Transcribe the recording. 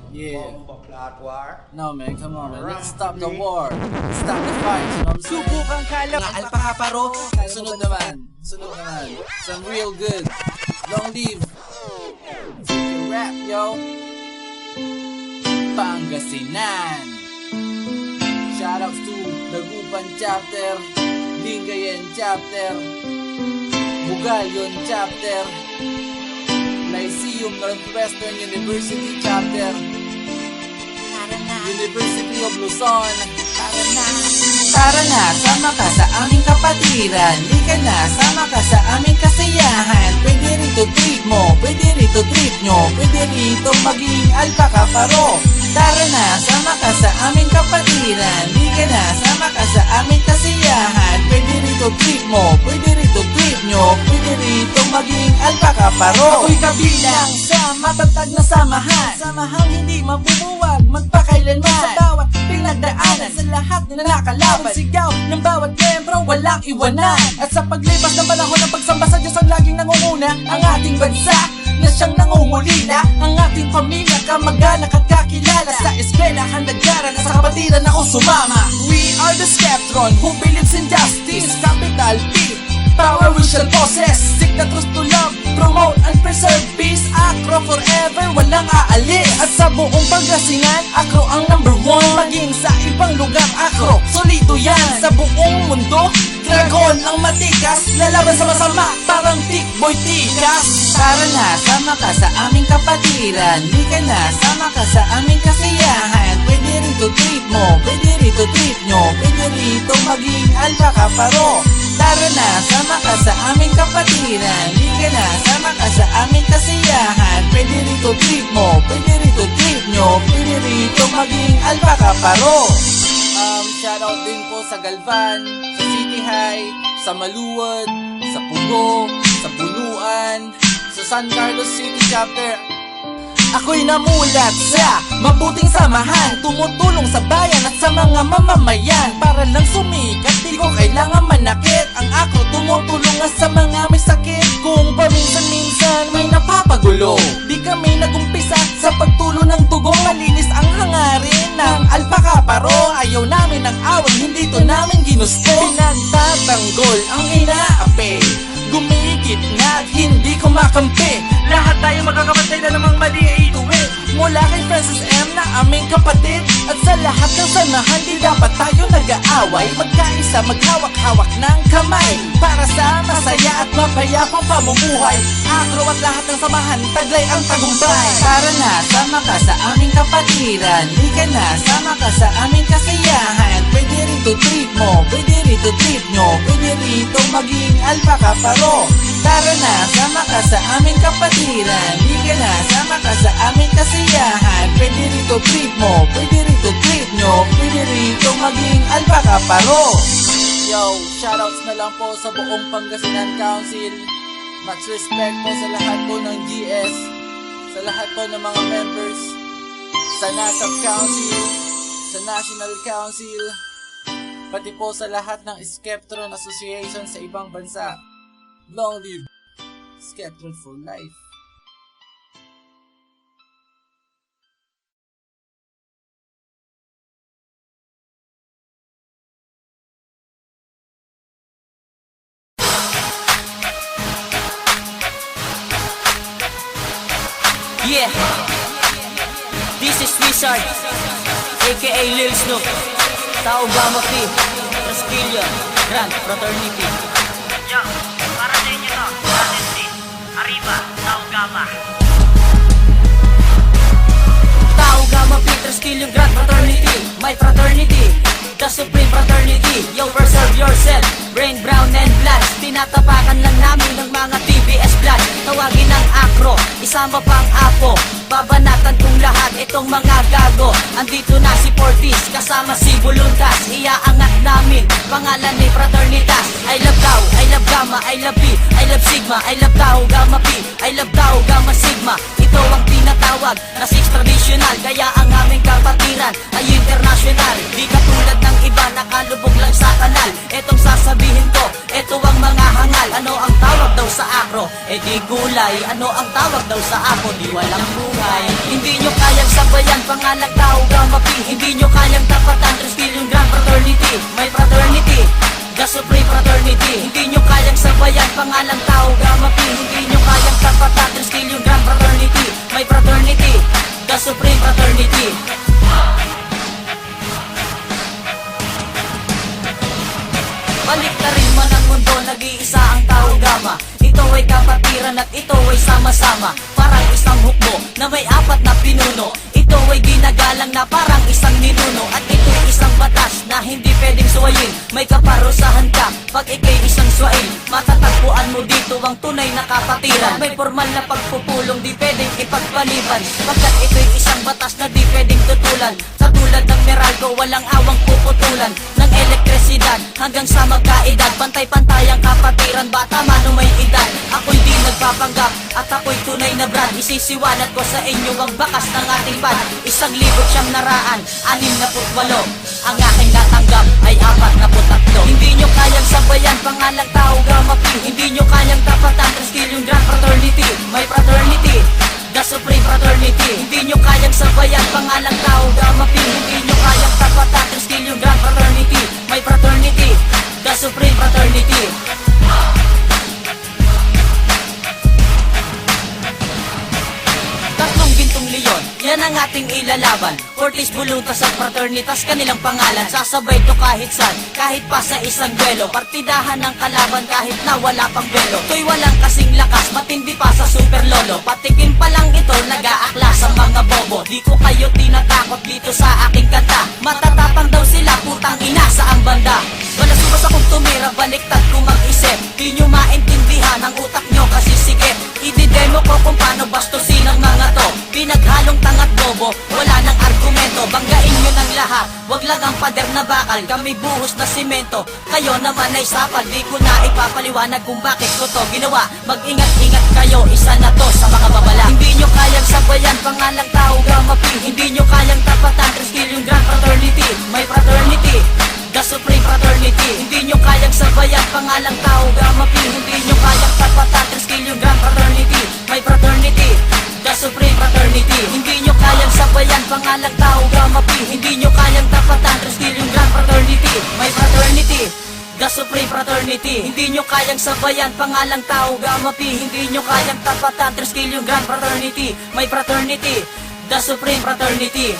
Yeah. Plot war. No man, come on man. Let's stop the war. Let's stop the fight, you know what I'm saying? Subukang kalap ang alpakaparo. Sunod naman. Sunod naman. Some real good. Long live. Fucking rap, yo. Pangasinan. Shoutouts to Dagupan chapter, Lingayen chapter, Bugalyon chapter, Lyceum Northwestern University chapter, University of Luzon. Tara na, sama ka sa aming kapatiran. Lika na, sama ka sa aming kasiyahan. Pwede rito trip mo, pwede rito trip nyo, pwede rito maging alpakaparo. Tara na, sama ka sa aming kapatiran. Lika na, sama ka sa aming kasiyahan. Pwede rito trip mo, pwede rito trip nyo, pwede rito maging alpakaparo. Ako'y kabilang sa matatag na samahan, samahang hindi mabubuwag magpakailanman. Sa bawat pinagdaanan, sa lahat na nakalaban, sigaw ng bawat membro walang iwanan. At sa paglipas ng panahon ng pagsamba sa Diyos ang laging nangunguna, ang ating bansa na siyang nangungulila, ang ating pamilya, kamag-anak at kakilala. Sa eskwelahan, nag-aral, sa kapatiran ako sumama. We are the Skeptron who believes in justice. Capital P, power we shall possess. Seek the truth to love, promote and preserve peace. Acro forever, walang aalis. At sa buong Pangasinan, Acro ang number one. Maging sa ibang lugar, Acro, solido yan. Sa buong mundo, dragon ang matikas, lalaban sa masama, parang tikboy tikas. Tara na, sama ka sa aming kapatiran. Lika na, sama ka sa aming kasiyahan. Pwede rito trip mo, pwede rito trip nyo, pwede rito maging alpakaparo. Tara na, sama ka sa aming kapatiran. Lika na, sama ka sa aming kasiyahan. Pwede rito trip mo, pwede rito trip nyo, pwede rito maging alpakaparo. Shoutout din po sa Galvan, sa City High, sa Maluwad, sa Pugo, sa Buluan, sa San Carlos City Chapter. Ako'y namulat sa mabuting samahan, tumutulong sa bayan at sa mga mamamayan. Para lang sumikat, di ko kailangan manakit. Ang ako tumutulong nga sa mga may sakit. Kung paminsan-minsan may napapagulo, di kami nagumpisa sa pagtulo ng tugong. Malinis ang hangarin ng alpakaparo. Ayaw namin ng away, hindi to namin ginusto. Pinagtatanggol ang inaapi, gumigit nga't hindi kumakampi. Lahat tayo magkakapatid na namang mali ay ituwid. Mula kay Francis M na aming kapatid, at sa lahat ng samahan, di dapat tayo nag-aaway. Magkaisa, maghawak-hawak ng kamay, para sa masaya at mapayapang pamumuhay. Acro at lahat ng samahan, taglay ang tagumpay. Tara na, sama ka sa aming kapatiran. Lika na, sama ka sa aming kasiyahan. Pwede rito trip mo, pwede rito trip nyo, pwede rito maging alpakaparo. Tara na, sama ka sa aming kapatiran. Lika na, sama ka sa aming kasiyahan. Pwede rito trip mo, pwede rito trip nyo, pwede rito maging alpakaparo. Yo, shoutouts na lang po sa buong Pangasinan Council. Much respect po sa lahat po ng GS, sa lahat po ng mga members, sa NASAP Council, sa National Council, pati po sa lahat ng Skeptron Association sa ibang bansa. Long live Skeptron for life. Yeah, this is Wizard, aka Lil Snoop, Tao Gama P, Trasquillo, Grand Fraternity. Yo, para sa inyo to, Honesty, Arriba, Tao Gama. Tao Gama P, Trasquillo, Grand Fraternity, my fraternity, the supreme fraternity. Yo, preserve yourself, brain, brown and black. Tinatapakan lang namin ng mga TBS blood. Tawagin ng Acro, isama pang Apo. Babanatan kong lahat itong mga gago. Andito na si Portis, kasama si Voluntas. Iaangat namin, pangalan ni Fraternitas. I love Tao, I love Gamma, I love P, I love Sigma, I love Tao, Gamma P, I love Tao, Gamma Sigma. Ito ang tinatawag na six traditional. Kaya ang aming kapatiran ay international. Di katulad ng iba nakalubog lang sa kanal. Etong sasabihin ko, ito ang mga hangal. Ano ang tawag daw sa Acro? E di gulay. Ano ang tawag daw sa ako? Di walang buhay. Hindi nyo kayang sabihin sabayan, pangalang tao Gamma P. Hindi nyo kayang tapatan, Triskill yung Grand Fraternity. May fraternity, the Supreme Fraternity. Hindi nyo kayang sabayan, pangalang tao Gamma P. Hindi nyo kayang tapatan, Triskill yung Grand Fraternity. May fraternity, the Supreme Fraternity. Balik na rin man ang mundo, nag-iisa ang tao Gamma. Ito ay kapatiran at ito ay sama-sama. Parang isang hukbo na may apat na pinuno. Ito ay ginagalang na parang isang ninuno. At ito ay isang batas na hindi pwedeng suwayin. May kaparusahan ka pag ikay isang swain. Matatagpuan mo dito ang tunay na kapatiran. May formal na pagpupulong di pwedeng ipagpaliban, pagkat ito'y isang batas na di pwedeng tutulan. Sa tulad ng Meralco, walang awang puputulan ng elektrisidad hanggang sa magkaedad. Pantay-pantay ang kapatiran, bata man o may edad. Ako'y di nagpapanggap at ako'y tunay na brand. Isisiwalat ko sa inyo ang bakas ng ating pad. 1,968 ang aking natanggap ay 43. Hindi nyo kayang sabayan, pangalang tao Gamma P. Hindi nyo kayang tapatan, Triskill yung Grand Fraternity. May fraternity, the Supreme Fraternity. Hindi nyo kayang sabayan, pangalang tao Gamma P. Hindi nyo kayang tapatan, Triskill yung Grand Fraternity. May fraternity, the Supreme Fraternity. Tatlong gintong leon, yan ang ating ilalaban. Fortis Buluntas at Fraternitas, kanilang pangalan. Sasabay to kahit saan, kahit pa sa isang duelo. Partidahan ng kalaban kahit na wala pang belo. To'y walang kasing lakas, matindi pa sa super lolo. Patikim pa lang ito, nag-aakla sa mga bobo. Di ko kayo tinatakot dito sa aking kanta. Matatapang daw sila, putang ina sa ang banda. Wala subas akong tumira, baliktad ko mag-isip. Di nyo maintindihan ang utak nyo kasi sikip. Ididemo ko kung paano bastusin ang mga to. Pinaghalong tangat bobo, wala nang argumento. Banggain nyo ng lahat, wag lang ang pader na bakal. Kami buhos na simento, kayo naman ay sapal. Di ko na ipapaliwanag kung bakit ko to ginawa. Mag-ingat-ingat kayo, isa na to sa mga babala. Hindi nyo kayang sabayan, pangalang tao Gamma P. Hindi nyo kayang tapatan, Triskill yung Grand Fraternity. May fraternity, the Supreme Fraternity. Hindi nyo kayang sabayan, pangalang tao Gamma P. Hindi nyo kayang tapatan, Triskill yung Grand Fraternity. May fraternity, the Supreme Fraternity. Hindi nyo kayang sabayan, pangalang tao Gamma P. Hindi nyo kayang tapatan, Triskill yung Grand Fraternity. May fraternity, the Supreme Fraternity. Hindi nyo kayang sabayan, pangalang tao Gamma P. Hindi nyo kayang tapatan, Triskill yung Grand Fraternity. May fraternity, the Supreme Fraternity.